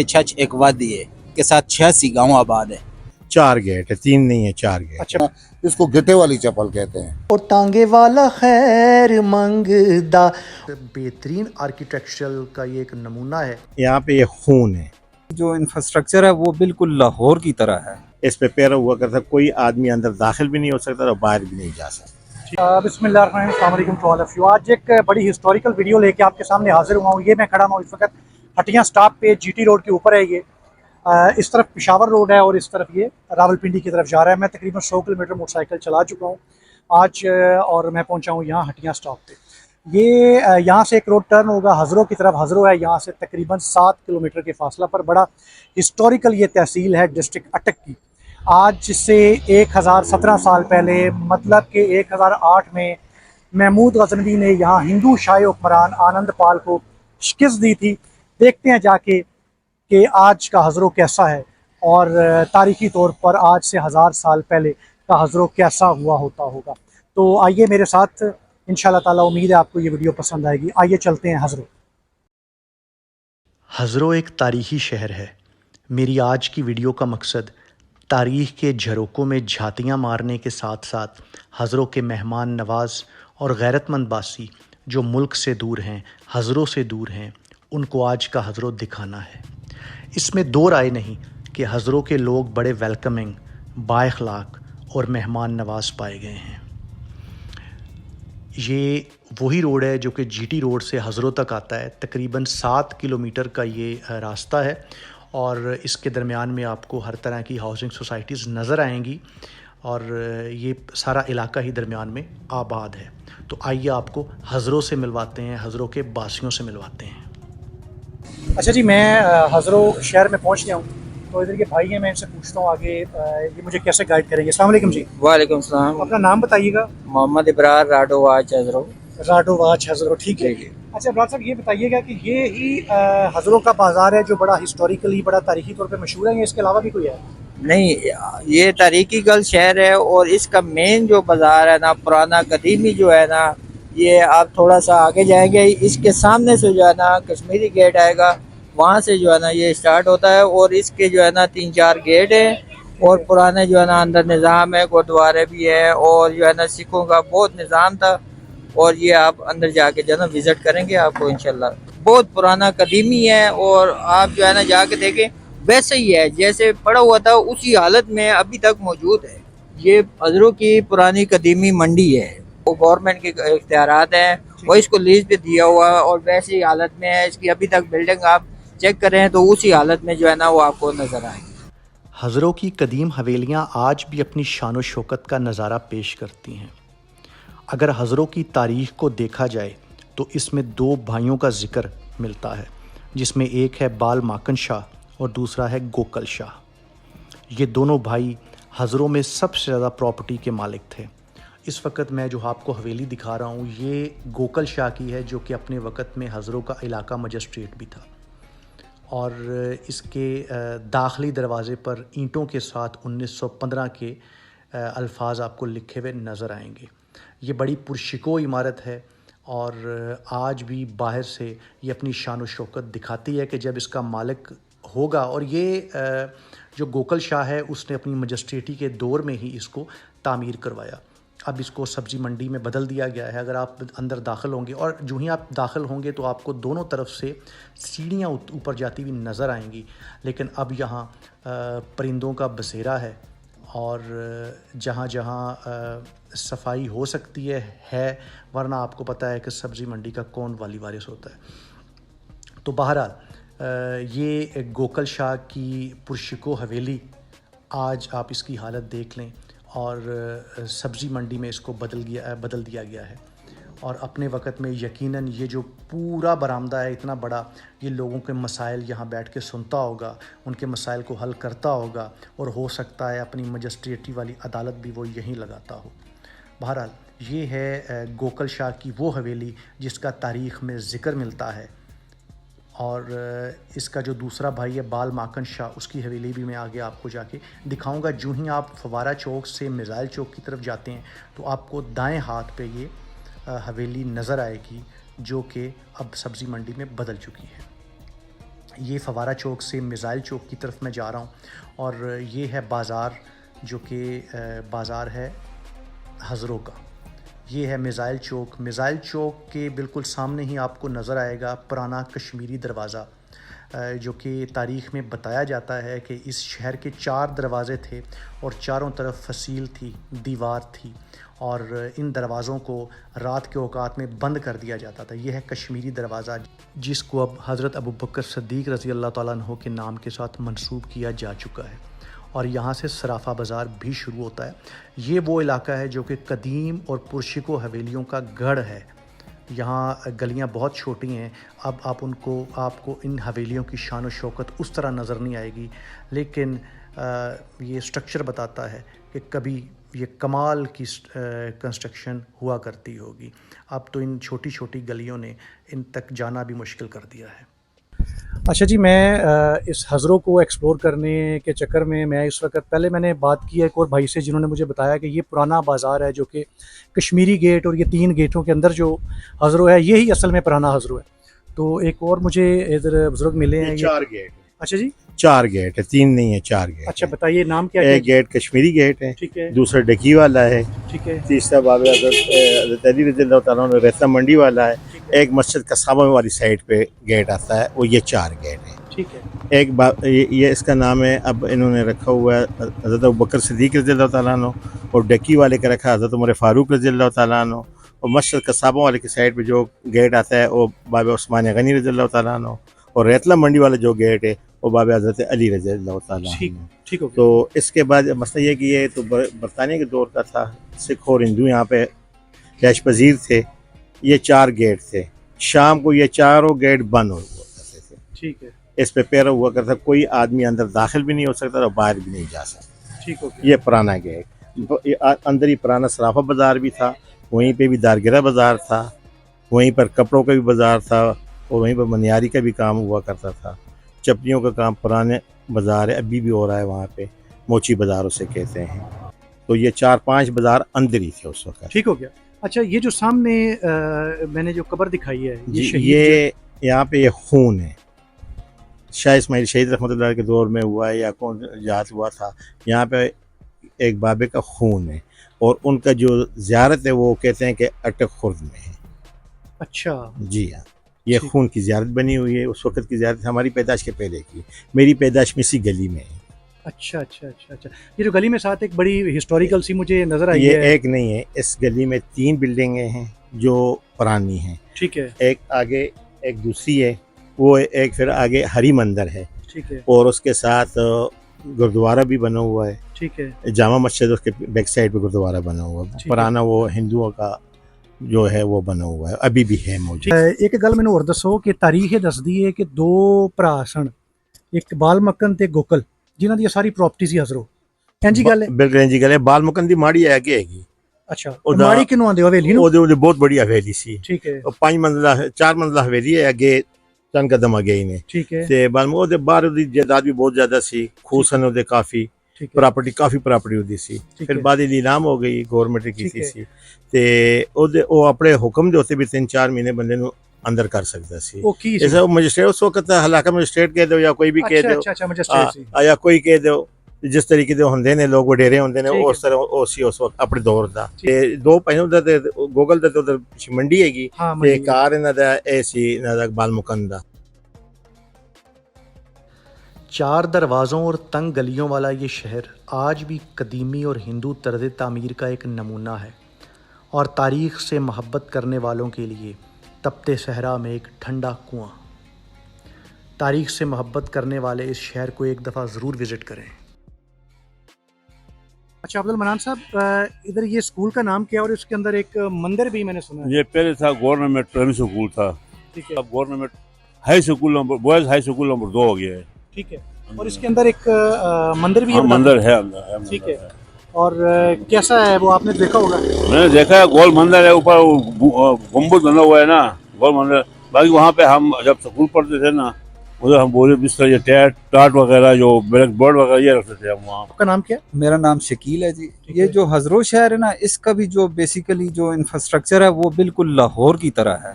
छछ एक वादी है के साथ 86 गांव आबाद है। 4 गेट है, 3 नहीं है, 4 गेट। अच्छा, इसको गिटे वाली चप्पल कहते हैं। और तांगे वाला खैर मंगदा। बेहतरीन आर्किटेक्चरल का ये एक नमूना है। यहाँ पे ये खून है, जो इंफ्रास्ट्रक्चर है वो बिल्कुल लाहौर की तरह है। इस पे पैरा हुआ करता, कोई आदमी अंदर दाखिल भी नहीं हो सकता और बाहर भी नहीं जा सकता। बिस्मिल्लाहिर्रहमानिर्रहीम, अस्सलाम वालेकुम टू ऑल ऑफ यू। आज एक बड़ी हिस्टोरिकल वीडियो लेके आपके सामने हाजिर हुआ हूँ। ये मैं खड़ा हूँ इस वक्त हटिया स्टॉप पे, जीटी रोड के ऊपर है ये। इस तरफ पेशावर रोड है और इस तरफ ये रावलपिंडी की तरफ जा रहा है। मैं तकरीबन 100 किलोमीटर मोटरसाइकिल चला चुका हूँ आज और मैं पहुँचा हूँ यहाँ हटिया स्टॉप पे। ये यहाँ से एक रोड टर्न होगा हज़रों की तरफ। हज़रों है यहाँ से तकरीबन 7 किलोमीटर के फासला पर। बड़ा हिस्टोरिकल ये तहसील है डिस्ट्रिक्ट अटक की। आज से 1017 साल पहले, मतलब कि 1008 में महमूद गजनवी ने यहाँ हिंदू शाही हुक्मरान आनंद पाल को शिकस्त दी थी। देखते हैं जाके कि आज का हज़रों कैसा है और तारीख़ी तौर पर आज से 1000 साल पहले का हज़रों कैसा हुआ होता होगा। तो आइए मेरे साथ, इंशाल्लाह ताला उम्मीद है आपको ये वीडियो पसंद आएगी। आइए चलते हैं हज़रों। हज़रों एक तारीख़ी शहर है। मेरी आज की वीडियो का मकसद तारीख़ के झरोकों में झातियाँ मारने के साथ साथ हज़रों के मेहमान नवाज और गैरतमंद बासी जो मुल्क से दूर हैं, हज़रों से दूर हैं, उनको आज का हज़रों दिखाना है। इसमें दो राय नहीं कि हज़रों के लोग बड़े वेलकमिंग, बाइखलाक और मेहमान नवाज पाए गए हैं। ये वही रोड है जो कि जीटी रोड से हज़रों तक आता है। तकरीबन 7 किलोमीटर का ये रास्ता है और इसके दरमियान में आपको हर तरह की हाउसिंग सोसाइटीज़ नज़र आएंगी और ये सारा इलाका ही दरमियान में आबाद है। तो आइए आपको हज़रों से मिलवाते हैं, हज़रों के बासियों से मिलवाते हैं। अच्छा जी, मैं हज़रों शहर में पहुँच गया हूँ। तो इधर के भाई हैं, मैं इनसे पूछता हूँ आगे ये मुझे कैसे गाइड करेंगे। अस्सलाम वालेकुम जी। वालेकुम सलाम। अपना नाम बताइएगा। मोहम्मद इब्रार राडोवाच हज़रों। राडोवाच हज़रों, ठीक है। अच्छा इब्रार साहब, ये बताइएगा कि ये ही हज़रों का बाज़ार है जो बड़ा हिस्टोरिकली, बड़ा तारीखी तौर पे मशहूर है, या इसके अलावा भी कोई है? नहीं, ये तारीखी कल शहर है और इसका मेन जो बाज़ार है ना, पुराना कदीमी जो है ना, ये आप थोड़ा सा आगे जाएंगे, इसके सामने से जो है ना कश्मीरी गेट आएगा, वहाँ से जो है ना ये स्टार्ट होता है और इसके जो है ना 3-4 गेट हैं और पुराने जो है ना अंदर निज़ाम है, गुरुद्वारे भी है और जो है ना सिखों का बहुत निज़ाम था। और ये आप अंदर जाके जो है ना विज़िट करेंगे, आपको इंशाल्लाह बहुत पुराना कदीमी है और आप जो है ना जाके देखें वैसे ही है जैसे पड़ा हुआ था, उसी हालत में अभी तक मौजूद है। ये हज़रों की पुरानी कदीमी मंडी है, वो गवर्नमेंट के इख्तियारात हैं और इसको लीज पे दिया हुआ है और वैसी ही हालत में है। इसकी अभी तक बिल्डिंग आप चेक करें तो उसी हालत में जो है ना वो आपको नज़र आएगी। हज़रों की कदीम हवेलियाँ आज भी अपनी शान व शौकत का नज़ारा पेश करती हैं। अगर हज़रों की तारीख़ को देखा जाए तो इसमें 2 भाइयों का ज़िक्र मिलता है, जिसमें एक है बाल माकन शाह और दूसरा है गोकल शाह। ये दोनों भाई हज़रों में सबसे ज़्यादा प्रॉपर्टी के मालिक थे। इस वक्त मैं जो आपको हवेली दिखा रहा हूँ ये गोकल शाह की है, जो कि अपने वक़्त में हज़रों का इलाका मजिस्ट्रेट भी था और इसके दाखिली दरवाज़े पर ईंटों के साथ 1915 के अल्फाज आपको लिखे हुए नज़र आएंगे। ये बड़ी पुरशिको इमारत है और आज भी बाहर से ये अपनी शान व शौकत दिखाती है कि जब इसका मालिक होगा। और ये जो गोकल शाह है उसने अपनी मजिस्ट्रेटी के दौर में ही इसको तामीर करवाया। अब इसको सब्ज़ी मंडी में बदल दिया गया है। अगर आप अंदर दाखिल होंगे और जो ही आप दाखिल होंगे तो आपको दोनों तरफ से सीढ़ियाँ ऊपर जाती हुई नज़र आएंगी, लेकिन अब यहाँ परिंदों का बसेरा है और जहाँ जहाँ सफाई हो सकती है, वरना आपको पता है कि सब्ज़ी मंडी का कौन वाली वारिस होता है। तो बहरहाल ये गोकल शाह की पुरशिको हवेली, आज आप इसकी हालत देख लें और सब्ज़ी मंडी में इसको बदल दिया गया है। और अपने वक़्त में यकीनन ये जो पूरा बरामदा है इतना बड़ा, ये लोगों के मसाइल यहाँ बैठ के सुनता होगा, उनके मसाइल को हल करता होगा और हो सकता है अपनी मजिस्ट्रेटी वाली अदालत भी वो यहीं लगाता हो। बहरहाल ये है गोकल शाह की वो हवेली जिसका तारीख़ में ज़िक्र मिलता है। और इसका जो दूसरा भाई है बाल माकन शाह, उसकी हवेली भी मैं आगे आपको जाके दिखाऊंगा। जो ही आप फवारा चौक से मिज़ाइल चौक की तरफ जाते हैं तो आपको दाएं हाथ पे ये हवेली नज़र आएगी, जो कि अब सब्ज़ी मंडी में बदल चुकी है। یہ فوارہ چوک سے میزائل چوک کی طرف میں جا رہا ہوں، اور یہ ہے بازار، جو کہ بازار ہے ہزروں کا۔ یہ ہے میزائل چوک۔ میزائل چوک کے بالکل سامنے ہی آپ کو نظر آئے گا پرانا کشمیری دروازہ، جو کہ تاریخ میں بتایا جاتا ہے کہ اس شہر کے 4 دروازے تھے اور چاروں طرف فصیل تھی، دیوار تھی، اور ان دروازوں کو رات کے اوقات میں بند کر دیا جاتا تھا۔ یہ ہے کشمیری دروازہ، جس کو اب حضرت ابوبکر صدیق رضی اللہ تعالیٰ عنہ کے نام کے ساتھ منسوب کیا جا چکا ہے، اور یہاں سے صرافہ بازار بھی شروع ہوتا ہے۔ یہ وہ علاقہ ہے جو کہ قدیم اور پرشکو حویلیوں کا گڑھ ہے۔ یہاں گلیاں بہت چھوٹی ہیں، اب آپ کو ان حویلیوں کی شان و شوکت اس طرح نظر نہیں آئے گی، لیکن یہ سٹرکچر بتاتا ہے کہ کبھی یہ کمال کی کنسٹرکشن ہوا کرتی ہوگی۔ اب تو ان چھوٹی چھوٹی گلیوں نے ان تک جانا بھی مشکل کر دیا ہے۔ اچھا جی، میں اس ہزروں کو ایکسپلور کرنے کے چکر میں اس وقت پہلے میں نے بات کی ہے ایک اور بھائی سے، جنہوں نے مجھے بتایا کہ یہ پرانا بازار ہے، جو کہ کشمیری گیٹ اور یہ 3 گیٹوں کے اندر جو ہزروں ہے یہی اصل میں پرانا ہزروں ہے۔ تو ایک اور مجھے ادھر بزرگ ملے ہیں، 4 گیٹ۔ اچھا جی، 4 گیٹ ہے، 3 نہیں ہے، 4 گیٹ۔ اچھا بتائیے نام کیا ایک گیٹ کشمیری گیٹ ہے، ٹھیک ہے، دوسرا ڈکی والا ہے، ٹھیک ہے، تیسرا باب حضرت علی رضی اللہ تعالیٰ عنہ ریتہ منڈی والا ہے، ایک مسجد کسابہ والی سائڈ پہ گیٹ آتا ہے، وہ یہ 4 گیٹ ہیں۔ ٹھیک ہے، ایک یہ اس کا نام ہے، اب انہوں نے رکھا ہوا ہے حضرت ابوبکر صدیق رضی اللہ تعالیٰ عنہ، اور ڈکی والے کا رکھا حضرت عمر فاروق رضی اللہ تعالیٰ عنہ، اور مسجد کسابہ والے کی سائڈ پہ جو گیٹ آتا ہے وہ باب عثمان غنی رضی اللہ تعالیٰ عنہ، اور ریتلہ منڈی والا جو گیٹ ہے وہ باب حضرت علی رضی اللہ تعالیٰ عنہ۔ ٹھیک ہو گیا۔ تو اس کے بعد مسئلہ یہ کہ یہ تو برطانیہ کے دور کا تھا، سکھ اور ہندو یہاں پہ رہائش پذیر تھے۔ یہ 4 گیٹ تھے، شام کو یہ چاروں گیٹ بند ہوا کرتے تھے، ٹھیک ہے، اس پہ پیرا ہوا کرتا، کوئی آدمی اندر داخل بھی نہیں ہو سکتا اور باہر بھی نہیں جا سکتا۔ ٹھیک ہو گیا۔ یہ پرانا گیٹ، اندر ہی پرانا صرافہ بازار بھی تھا، وہیں پہ بھی دارگرہ بازار تھا، وہیں پر کپڑوں کا بھی بازار تھا، اور وہیں پر منیاری کا بھی کام ہوا کرتا تھا، چپلیوں کا کام پرانے بازار ہے، ابھی بھی ہو رہا ہے وہاں پہ، موچی بازار اسے کہتے ہیں۔ تو یہ 4-5 بازار اندر ہی تھے اس وقت۔ ٹھیک ہو گیا۔ اچھا، یہ جو سامنے میں نے جو قبر دکھائی ہے، یہ جی، شہید یہ یہاں پہ یہ خون ہے، شاہ اسماعیل شہید رحمۃ اللہ کے دور میں ہوا ہے یا کون جہاد ہوا تھا، یہاں پہ ایک بابے کا خون ہے، اور ان کا جو زیارت ہے وہ کہتے ہیں کہ اٹک خرد میں ہے۔ اچھا جی ہاں، یہ ٹھیک۔ خون کی زیارت بنی ہوئی ہے، اس وقت کی زیارت ہماری پیدائش کے پہلے کی، میری پیدائش میں اسی گلی میں ہے۔ اچھا اچھا اچھا اچھا، یہ جو گلی میں ساتھ ایک بڑی ہسٹوریکل سی مجھے نظر آئی یہ ہے۔ ایک نہیں ہے، اس گلی میں 3 بلڈنگیں ہیں جو پرانی ہیں، ٹھیک ہے، ایک آگے ایک دوسری ہے، وہ ایک پھر آگے ہری مندر ہے، ٹھیک ہے، اور اس کے ساتھ گردوارہ بھی بنا ہوا ہے، ٹھیک ہے، جامع مسجد اس کے بیک سائڈ پہ گردوارہ بنا ہوا ہے، ٹھیک ہے۔ پرانا وہ ہندوؤں کا جو ہے وہ بنا ہوا ہے، ابھی بھی ہے موجود۔ ایک گل مینوں اور دسو کہ تاریخ دسدی ہے کہ 2 بھرا سن، ایک بال مکن تے گوکل، جنہاں دی ساری پراپرٹی سی ہزرو، اینجی گل ہے؟ بالکل جی گل ہے، بال مکن دی ماڑی ہے کہ ہے گی، اچھا، ماڑی کنوں آندے حویلی نو؟ وہ بہت بڑی حویلی سی، ٹھیک ہے، 5 منزلہ 4 منزلہ حویلی ہے، اگے چند قدم اگے ہی نے، ٹھیک ہے، تے بالمو دے باہر دی جائیداد بھی بہت زیادہ سی، خوصن دے کافی ٹھیک ہے، پراپرٹی کافی پراپرٹی ہوتی سی، ٹھیک پھر ہے، بعد نیلام ہو گئی، گورنمنٹ ٹھیک کیتی ہے۔ سی، تے او اپنے حکم دے ہوتے بھی 3-4 مہینے بندے نو اندر کر سکتا سی، وہ کی سی؟ جیسے مجسٹریٹ اس وقت حلاقہ مجسٹریٹ کہہ دو یا کوئی بھی کہہ اچھا دو، اچھا اچھا، مجسٹریٹ سی، یا کوئی کہہ دو، جس طریقے دے ہوندے نے لوگ وڈیرے ہوندے نے، ٹھیک ہے۔ اس طرح او سی اس وقت اپنے دور دا، تے 2 پہنوں دا تے گوگل دا تے ادھر منڈی ہے گی، ہاں تے منڈی ہے۔ کار انہاں دا اے سی انہاں دا بال مکن دا۔ 4 دروازوں اور تنگ گلیوں والا یہ شہر آج بھی قدیمی اور ہندو طرز تعمیر کا ایک نمونہ ہے، اور تاریخ سے محبت کرنے والوں کے لیے تپتے صحرا میں ایک ٹھنڈا کنواں۔ تاریخ سے محبت کرنے والے اس شہر کو ایک دفعہ ضرور وزٹ کریں۔ اچھا عبد المنان صاحب، ادھر یہ اسکول کا نام کیا، اور اس کے اندر ایک مندر بھی میں نے سنا ہے؟ یہ پہلے تھا گورنمنٹ پرائمری اسکول تھا، ٹھیک ہے، اب government high school number boys high school number 2 ہو گیا ہے۔ ٹھیک ہے، اور اس کے اندر ایک مندر بھی ہے؟ ہاں مندر ہے، اندر ہے مندر ٹھیک ہے، ہے۔ اور کیسا ہے وہ آپ نے دیکھا ہوگا؟ میں نے دیکھا ہے گول مندر ہے، اوپر گنبد بنا ہوا ہے نا گول مندر، باقی وہاں پہ ہم جب اسکول پڑھتے تھے نا ادھر ہم بولے بستر یہ ٹاٹ وغیرہ جو بلیک بورڈ وغیرہ یہ رکھتے تھے ہم وہاں۔ آپ کا نام کیا؟ میرا نام شکیل ہے جی۔ ٹھیک یہ ہے۔ جو ہزرو شہر ہے نا، اس کا بھی جو بیسیکلی جو انفراسٹرکچر ہے وہ بالکل لاہور کی طرح ہے،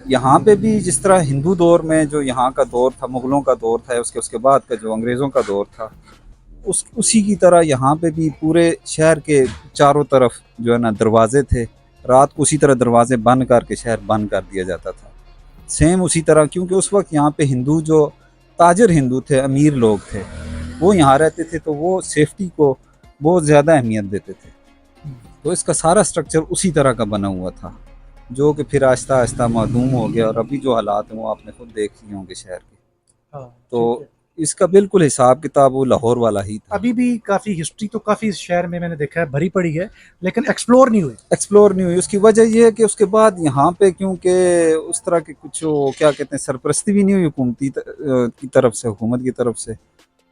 यहाँ पे भी जिस तरह हिंदू दौर में जो यहाँ का दौर था, मुग़लों का दौर था, उसके बाद का जो अंग्रेज़ों का दौर था, उसी की तरह यहाँ पे भी पूरे शहर के चारों तरफ जो है ना दरवाजे थे, रात को उसी तरह दरवाजे बंद करके शहर बंद कर दिया जाता था। सेम उसी तरह, क्योंकि उस वक्त यहाँ पे हिंदू जो ताजर हिंदू थे, अमीर लोग थे, वो यहाँ रहते थे, तो वो सेफ्टी को बहुत ज़्यादा अहमियत देते थे। तो इसका सारा स्ट्रक्चर उसी तरह का बना हुआ था, जो कि फिर आहिस्ता आहिस्ता मादूम हो गया, और अभी जो हालात हैं वो आपने खुद देख लिए होंगे शहर के। तो इसका बिल्कुल हिसाब किताब वो लाहौर वाला ही था। अभी भी काफ़ी हिस्ट्री तो काफ़ी शहर में मैंने देखा है भरी पड़ी है, लेकिन एक्सप्लोर नहीं हुई। उसकी वजह ये है कि उसके बाद यहाँ पे क्योंकि उस तरह के कुछ क्या कहते हैं सरपरस्ती भी नहीं हुई हुकूमती की तरफ से, हुकूमत की तरफ से,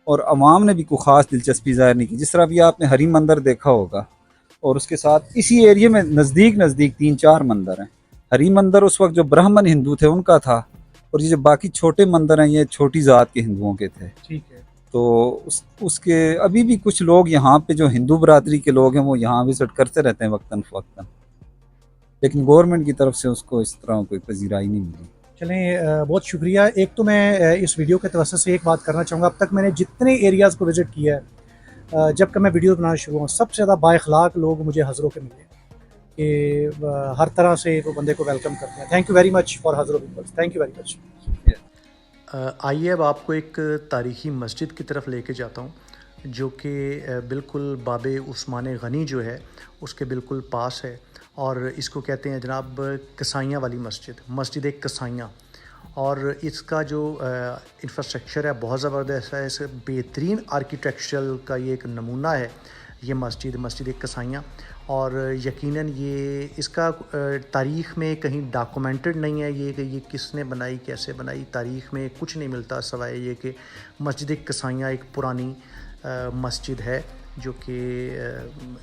और अवाम ने भी कोई ख़ास दिलचस्पी ज़ाहिर नहीं की। जिस तरह भी आपने हरी मंदिर देखा होगा, और उसके साथ इसी एरिया में नज़दीक 3-4 मंदिर हैं। हरी मंदिर उस वक्त जो ब्राह्मण हिंदू थे उनका था, और ये जो बाकी छोटे मंदिर हैं ये छोटी ज़ात के हिंदुओं के थे। ठीक है। तो उसके अभी भी कुछ लोग यहाँ पे जो हिंदू बरादरी के लोग हैं वो यहाँ विजिट करते रहते हैं वक्तन फ़वक्तन, लेकिन गवर्नमेंट की तरफ से उसको इस तरह कोई पजीराई नहीं मिली। चलें, बहुत शुक्रिया। एक तो मैं इस वीडियो के तवज्जुह से एक बात करना चाहूँगा, अब तक मैंने जितने एरियाज़ को विज़िट किया है, जब मैं वीडियो बनाना शुरू हुआ, सबसे ज़्यादा बाइखलाक लोग मुझे हज़रों के मिले कि हर तरह से वो बंदे को वेलकम करते हैं। Thank you very much for हज़रों peoples, thank you very much. आइए अब आपको एक तारीख़ी मस्जिद की तरफ लेके जाता हूँ, जो कि बिल्कुल बाबे उस्मान गनी जो है उसके बिल्कुल पास है, और इसको कहते हैं जनाब कसाइयाँ वाली मस्जिद एक कसाइयाँ। और इसका जो इंफ्रास्ट्रक्चर है बहुत ज़बरदस्त है, इस बेहतरीन आर्किटेक्चरल का ये एक नमूना है ये मस्जिद एक कसाइयाँ। और यकीनन ये इसका तारीख़ में कहीं डॉक्यूमेंटेड नहीं है ये कि ये किसने बनाई, कैसे बनाई, तारीख़ में कुछ नहीं मिलता सिवाय ये कि मस्जिद कसाइयाँ एक पुरानी मस्जिद है जो कि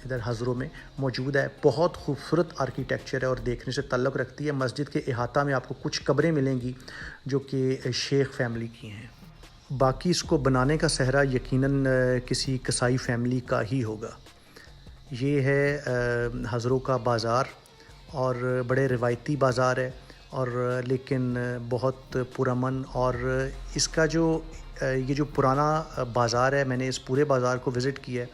इधर हज़रों में मौजूद है। बहुत खूबसूरत आर्किटेक्चर है और देखने से ताल्लुक़ रखती है। मस्जिद के अहाता में आपको कुछ कब्रें मिलेंगी जो कि शेख फैमिली की हैं। बाकी इसको बनाने का सहरा यकीनन किसी कसाई फैमिली का ही होगा। ये है हज़रों का बाज़ार, और बड़े रिवायती बाज़ार है, और लेकिन बहुत पुरअमन। और इसका जो ये जो पुराना बाज़ार है, मैंने इस पूरे बाज़ार को विज़िट किया है,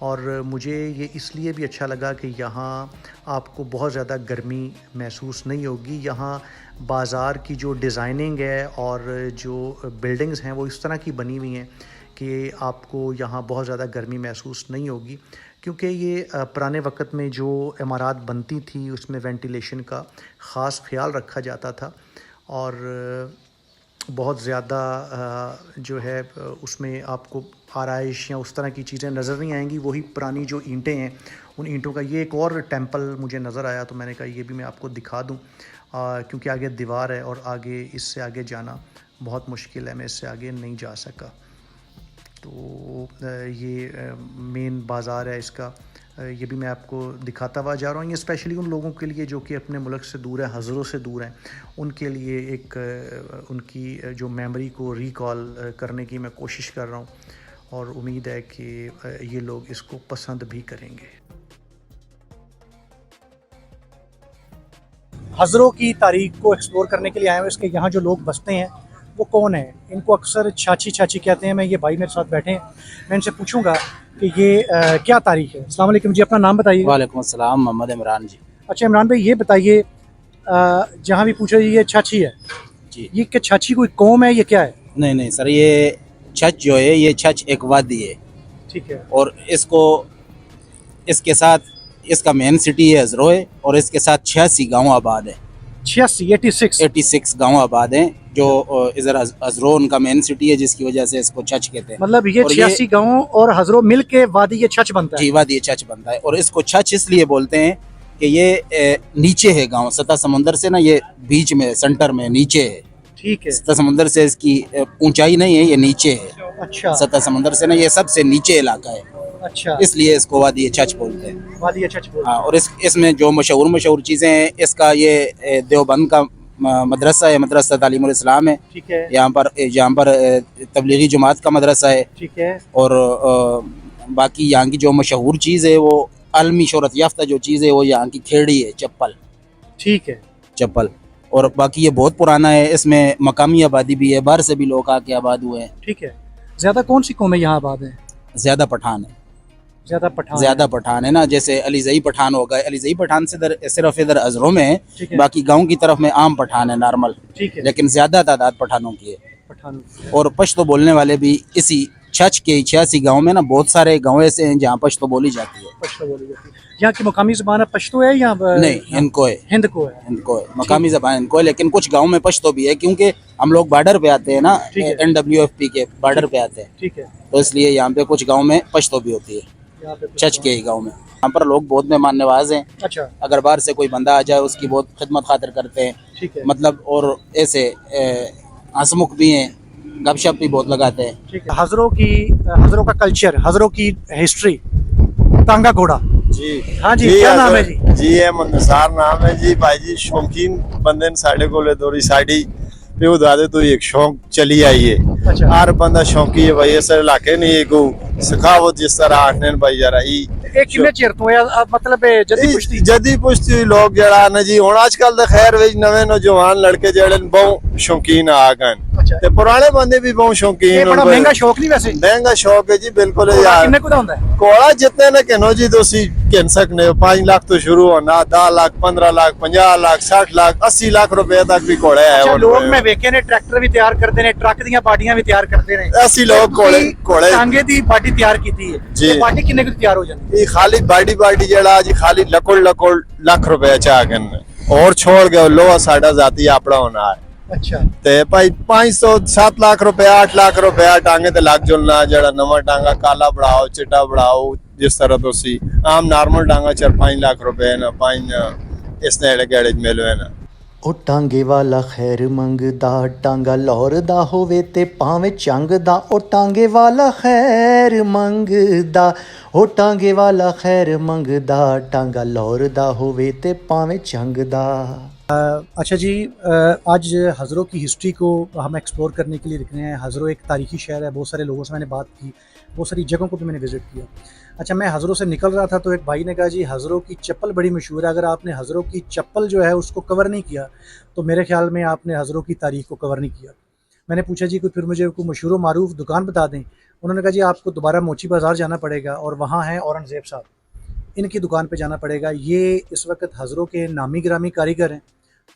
और मुझे ये इसलिए भी अच्छा लगा कि यहाँ आपको बहुत ज़्यादा गर्मी महसूस नहीं होगी। यहाँ बाज़ार की जो डिज़ाइनिंग है और जो बिल्डिंग्स हैं वो इस तरह की बनी हुई हैं कि आपको यहाँ बहुत ज़्यादा गर्मी महसूस नहीं होगी, क्योंकि ये पुराने वक्त में जो इमारत बनती थी उसमें वेंटिलेशन का ख़ास ख्याल रखा जाता था, और बहुत ज़्यादा जो है उसमें आपको आराइश या उस तरह की चीज़ें नज़र नहीं आएंगी। वही पुरानी जो ईंटें हैं, उन ईंटों का ये एक और टेंपल मुझे नज़र आया, तो मैंने कहा ये भी मैं आपको दिखा दूं, क्योंकि आगे दीवार है और आगे इससे आगे जाना बहुत मुश्किल है, मैं इससे आगे नहीं जा सका। तो ये मेन बाज़ार है इसका, ये भी मैं आपको दिखाता हुआ जा रहा हूँ। ये स्पेशली उन लोगों के लिए जो कि अपने मुल्क से दूर हैं, हज़रों से दूर हैं, उनके लिए एक उनकी जो मेमोरी को रिकॉल करने की मैं कोशिश कर रहा हूँ, और उम्मीद है कि ये लोग इसको पसंद भी करेंगे। हज़रों की तारीख़ को एक्सप्लोर करने के लिए आए हुए, इसके यहाँ जो लोग बसते हैं वो कौन है? इनको अक्सर चाची कहते हैं। मैं ये भाई मेरे साथ बैठे हैं, मैं इनसे पूछूंगा कि ये क्या तारीख़ है। अस्सलाम वालेकुम जी, अपना नाम बताइए। वालेकुम अस्सलाम, मोहम्मद इमरान जी। अच्छा इमरान भाई, ये बताइए जहाँ भी पूछो ये छाछी है जी, ये क्या छाछी कोई कौम है, ये क्या है? नहीं सर, ये छछ जो है ये छछ एक वादी है, ठीक है। और इसके साथ इसका मेन सिटी है हज़रो है, और इसके साथ 86 गाँव आबाद है। 86 गाँव आबाद हैं, जो इधर हज़रो उनका मेन सिटी है, जिसकी वजह से इसको छछ कहते हैं। मतलब ये 86 गाँव और हज़रो मिल के वादी ये छछ बनता है। जी, वादी छछ बनता है, और इसको छछ इसलिए बोलते हैं कि ये नीचे है गाँव, सतह समुंदर से ना, ये बीच में सेंटर में नीचे है। ठीक है। सतह समुंदर से इसकी ऊंचाई नहीं है, ये नीचे है। अच्छा। सतह समुंदर से ना, ये सबसे नीचे इलाका है। अच्छा, इसलिए इसको वादी छछ बोलते हैं। वादी छछ बोलते हैं। हाँ, और इसमें जो मशहूर चीज़ें हैं, इसका ये देवबंद का मदरसा है, मदरसा तालीमुल इस्लाम है। ठीक है। यहाँ पर तबलीगी जमात का मदरसा है। ठीक है। और बाकी यहाँ की जो मशहूर चीज़ है, वो आलमी शोहरत याफ्ता जो चीज़ है, वो यहाँ की खेड़ी है, चप्पल। ठीक है। चप्पल। और बाकी ये बहुत पुराना है, इसमें मकामी आबादी भी है, बाहर से भी लोग आके आबाद हुए हैं। ठीक है। ज़्यादा कौन सी कौमें यहाँ आबाद हैं? ज़्यादा पठान है, ज़्यादा पठान है ना, जैसे अलीजई पठान हो गए, अलीजई पठान से सिर्फ इधर अजरों में है, ठीक है। बाकी गांव की तरफ में आम पठान है नॉर्मल, ठीक है। लेकिन ज़्यादा तादाद पठानों की है। पठान और पश्तो बोलने वाले भी इसी छछ के 86 गांव में ना बहुत सारे गांव ऐसे हैं जहाँ पश्तो बोली जाती है। पश्तो बोली जाती है। यहाँ की मकामी ज़बान पश्तो है या नहीं, इनको है, हिंद को है? इनको है, मकामी ज़बान इनको है, लेकिन कुछ गांव में पश्तो भी है, क्योंकि हम लोग बॉर्डर पे आते हैं ना, ठीक है। NWFP के बॉर्डर पे आते हैं, ठीक है। तो इसलिए यहाँ पे कुछ गांव में पश्तो भी होती है, यहाँ पे छछ के ही गांव में। यहाँ पर लोग बहुत मेहमान नवाज हैं, अच्छा, अगर बाहर से कोई बंदा आ जाए उसकी बहुत खिदमत खातिर करते हैं, ठीक है। मतलब, और ऐसे हंसमुख भी हैं, गपशप भी बहुत लगाते हैं। ठीक है। हज़रों का कल्चर, हज़रों की हिस्ट्री, टांगा घोड़ा। जी हाँ जी, क्या नाम है जी? जी ये निसार नाम है जी। भाई जी शौकीन बंदे ने साढ़े को थोड़ी साड़ी पे उदादे तो एक शौक चली आई है। अच्छा। हर बंदा शौकी है भाई, इस इलाके नहीं को सखावत जिस तरह आठने भाई जरा एक किन्ने चिर तो है मतलब जदी पुश्ती जदी पुश्ती लोग जरा ना जी हुण आजकल तो खैर विच नवे नौजवान लड़के जड़े बहुत शौकीन आ गए। अच्छा। ते पुराने बंदे भी बहुत ये शौकीन। बड़ा महंगा शौक नहीं वैसे? महंगा शौक है जी, बिल्कुल घोड़ा यार। किन्ने को दा हुंदा है? कोड़ा जितने ने कहनो जी तुसी कह सकने 5 लाख तो शुरू होना, 10 लाख 15 लाख 50 लाख 60 लाख 80 लाख रुपए तक भी कोड़ा है। अच्छा, लोग मैं वेखे ने ट्रैक्टर भी तैयार करते ने, ट्रक ਦੀਆਂ ਬਾਡੀਆਂ ਵੀ ਤਿਆਰ ਕਰਦੇ ਨੇ। ऐसी लोग कोड़े टांगे ਦੀ ਬਾਡੀ ਤਿਆਰ ਕੀਤੀ ਹੈ। जी। ਇਹ ਬਾਡੀ ਕਿੰਨੇ ਕੁ ਤਿਆਰ ਹੋ ਜਾਂਦੀ? ये खाली बाडी जड़ा जी खाली लकोड़ लाख रुपए चाह गन और छोड़ गए लोहा साडा जाती अपना होना है। अच्छा। ते भाई 500 7 लाख रुपया 8 लाख रुपया टांगे ते लग जुलना, जड़ा नवा टांगा काला बढ़ाओ चिट्टा बढ़ाओ जिस तरह तो सी आम नॉर्मल टांगा 4-5 लाख रुपए ना 5 इस नेड़े गेड़े मिलो है ना। ਉਹ ਟਾਂਗੇ ਵਾਲਾ ਖੈਰ ਮੰਗਦਾ, ਟਾਂਗਾ ਲੌਰ ਦਾ ਹੋਵੇ ਤੇ ਭਾਵੇਂ ਚੰਗ ਦਾ, ਉਹ ਟਾਂਗੇ ਵਾਲਾ ਖੈਰ ਮੰਗਦਾ, ਉਹ ਟਾਂਗੇ ਵਾਲਾ ਖੈਰ ਮੰਗਦਾ, ਟਾਂਗਾ ਲੌਰ ਦਾ ਹੋਵੇ ਤੇ ਭਾਵੇਂ ਚੰਗ ਦਾ। अच्छा जी, आज हज़रों की हिस्ट्री को हम एक्सप्लोर करने के लिए रुक रहे हैं। हज़रों एक तारीखी शहर है, बहुत सारे लोगों से मैंने बात की, बहुत सारी जगहों को भी मैंने विज़िट किया। अच्छा, मैं हज़रों से निकल रहा था तो एक भाई ने कहा जी हज़रों की चप्पल बड़ी मशहूर है, अगर आपने हज़रों की चप्पल जो है उसको कवर नहीं किया तो मेरे ख्याल में आपने हज़रों की तारीख़ को कवर नहीं किया। मैंने पूछा जी फिर मुझे कोई मशहूर मारूफ दुकान बता दें। उन्होंने कहा जी आपको दोबारा मोची बाज़ार जाना पड़ेगा और वहाँ हैं औरंगज़ेब साहब, इनकी दुकान पर जाना पड़ेगा। ये इस वक्त हज़रों के नामी गिरामी कारीगर हैं,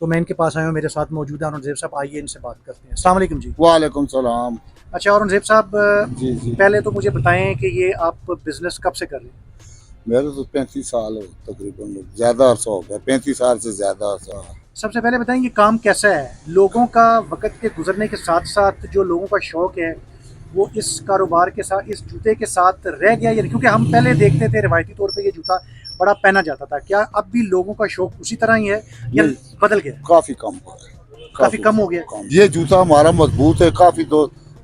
तो मैं इनके पास आया हूँ, मेरे साथ मौजूद है औरंगज़ेब साहब। आइए इनसे बात करते हैं। अस्सलाम वालेकुम जी। वालेकुम सलाम। अच्छा औरंगज़ेब साहब, जी जी, पहले तो मुझे बताएं कि ये आप बिज़नेस कब से कर रहे हैं? मेरे तो 35 साल हो तकरीबन, ज़्यादा अरसा हो गया, 35 साल से ज़्यादा अरसा। सबसे पहले बताएं ये काम कैसा है? लोगों का वक्त के गुजरने के साथ साथ जो लोगों का शौक़ है वो इस कारोबार के साथ, इस जूते के साथ रह गया या नहीं? क्योंकि हम पहले देखते थे रिवायती तौर पे ये जूता बड़ा पहना जाता था, क्या अब भी लोगों का शौक़ उसी तरह ही है या बदल गया? काफ़ी कम हो गया, काफ़ी कम हो गया। ये जूता हमारा मजबूत है, काफ़ी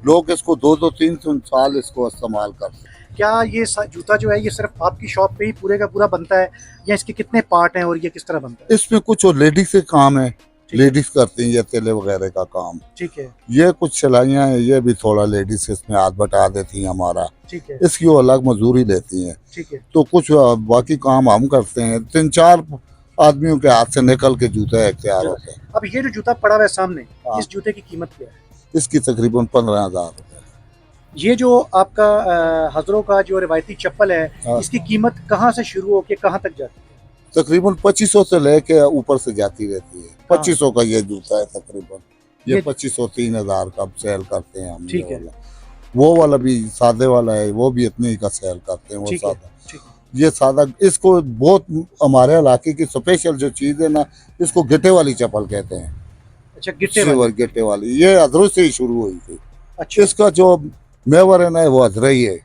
लोग इसको 2-3 साल इसको इस्तेमाल करते हैं। क्या ये जूता जो है ये सिर्फ आपकी शॉप पे ही पूरे का पूरा बनता है या इसके कितने पार्ट हैं और ये किस तरह बनता है? इसमें कुछ और लेडीज के काम है, लेडीज करती हैं, ये तेले वगैरह का काम। ठीक है। ये कुछ सिलाइयाँ हैं, ये भी थोड़ा लेडीज इसमें हाथ बटा देती हैं हमारा, ठीक है। इसकी वो अलग मजदूरी लेती हैं। ठीक है। तो कुछ बाकी काम हम करते हैं, 3-4 आदमियों के हाथ से निकल के जूता तैयार होता है। अब ये जो जूता पड़ा हुआ है सामने, हाँ। इस जूते की कीमत क्या है? इसकी तकरीबन 15,000 रुपये। ये जो आपका हज़रों का जो रिवायती चप्पल है, हाँ। इसकी कीमत कहाँ से शुरू होकर कहाँ तक जाती है? तकरीबन 2500 से लेके ऊपर से जाती रहती है। 2500 का ये जूता है तकरीबन, ये 2500-3000 का सेल करते हैं हम। ठीक है। वो वाला भी सादे वाला है, वो भी इतने ही का सेल करते हैं, वो ठीक है, सादा। ठीक है। ये सादा, इसको बहुत हमारे इलाके की स्पेशल जो चीज़ है ना, इसको गिट्टे वाली चप्पल कहते हैं। अच्छा, गिट्टे सिल्वर वाली। गिट्टे वाली, ये हजरों से ही शुरू हुई थी। अच्छा। इसका जो मेवर है ना वो हजरा ही है।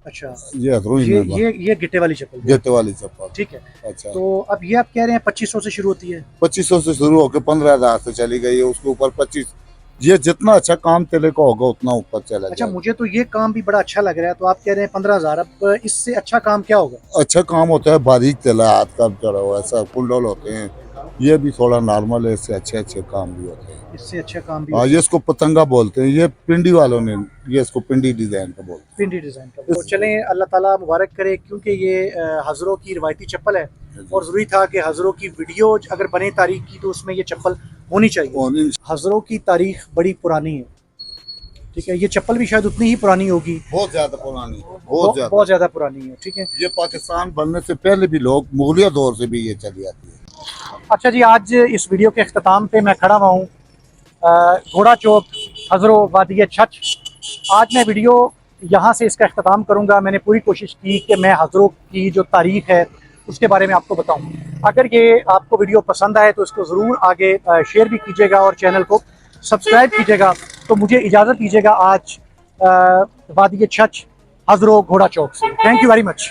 अच्छा, ये हजरों ही मेवर, ये गिट्टे वाली चप्पल। गिट्टे वाली चप्पल। ठीक है। अच्छा, तो अब ये आप कह रहे हैं 2500 से शुरू होती है? 2500 से शुरू होकर 15,000 से चली गई है, उसके ऊपर 25। ये जितना अच्छा काम तेले का होगा उतना ऊपर चला अच्छा, जाएगा। मुझे तो ये काम भी बड़ा अच्छा लग रहा है, तो आप कह रहे हैं 15,000। अब इससे अच्छा काम क्या होगा? अच्छा काम होता है बारीक तेला, हाथ का जरा हुआ ऐसा कुंडल होते हैं, ये भी थोड़ा नॉर्मल है, इससे अच्छे अच्छे काम भी होते हैं। इससे अच्छा काम भी हाँ, ये इसको पतंगा बोलते हैं, ये पिंडी वालों ने ये इसको पिंडी डिजाइन का बोलते हैं। पिंडी डिज़ाइन का। तो चलें, अल्लाह ताला मुबारक करे, क्योंकि ये हज़रों की रवायती चप्पल है और ज़रूरी था कि हज़रों की वीडियो अगर बने तारीख की तो उसमें ये चप्पल होनी चाहिए। और इन- हज़रों की तारीख बड़ी पुरानी है, ठीक है। ये चप्पल भी शायद उतनी ही पुरानी होगी, बहुत ज्यादा पुरानी है, बहुत ज्यादा। बहुत ज़्यादा पुरानी है, ठीक है। ये पाकिस्तान बनने से पहले भी लोग मुगलिया दौर से भी ये चली आती है। अच्छा जी, आज इस वीडियो के अख्ताम पे मैं खड़ा हुआ हूँ घोड़ा चौक हज़रों वादी छछ। आज मैं वीडियो यहाँ से इसका अख्ताम करूँगा। मैंने पूरी कोशिश की कि मैं हज़रों की जो तारीख़ है उसके बारे में आपको बताऊँ। अगर ये आपको वीडियो पसंद आए तो इसको ज़रूर आगे शेयर भी कीजिएगा और चैनल को सब्सक्राइब कीजिएगा। तो मुझे इजाज़त दीजिएगा आज वादी छछ हज़रों घोड़ा चौक से। Thank you very much.